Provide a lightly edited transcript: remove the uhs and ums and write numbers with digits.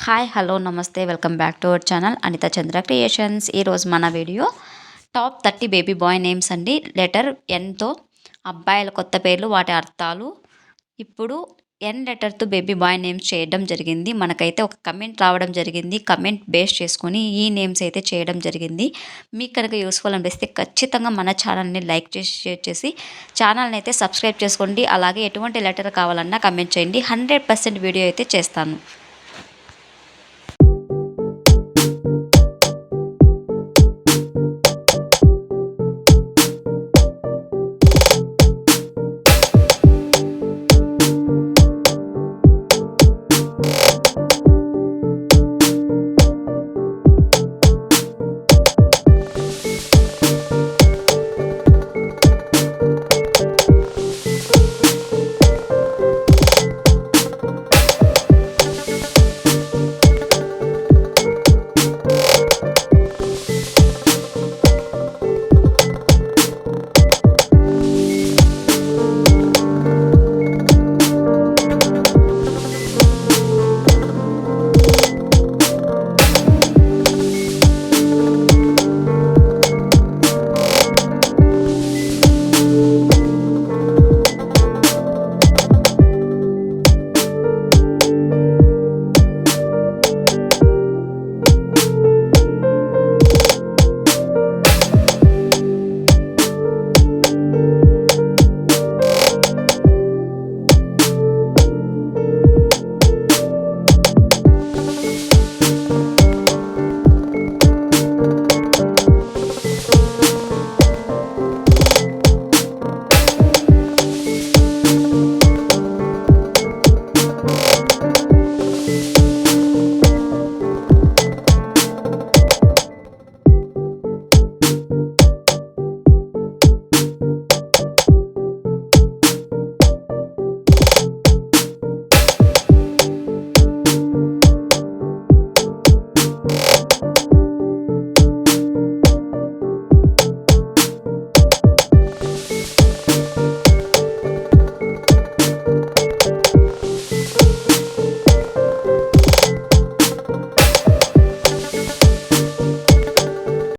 Hi hello నమస్తే welcome back to our channel Anitha Chandra creations. ఈరోజు మన video top 30 baby boy names అండి. Letter ఎన్తో అబ్బాయిల కొత్త పేర్లు, వాటి అర్థాలు. ఇప్పుడు ఎన్ లెటర్తో బేబీ బాయ్ నేమ్స్ చేయడం జరిగింది. మనకైతే ఒక కమెంట్ రావడం జరిగింది. కమెంట్ బేస్ చేసుకొని ఈ నేమ్స్ అయితే చేయడం జరిగింది. మీకు కనుక యూస్ఫుల్ అనిపిస్తే ఖచ్చితంగా మన ఛానల్ని లైక్ చేసి షేర్ చేసి ఛానల్ని అయితే సబ్స్క్రైబ్ చేసుకోండి. అలాగే ఎటువంటి లెటర్ కావాలన్నా కమెంట్ చేయండి. 100% వీడియో అయితే చేస్తాను.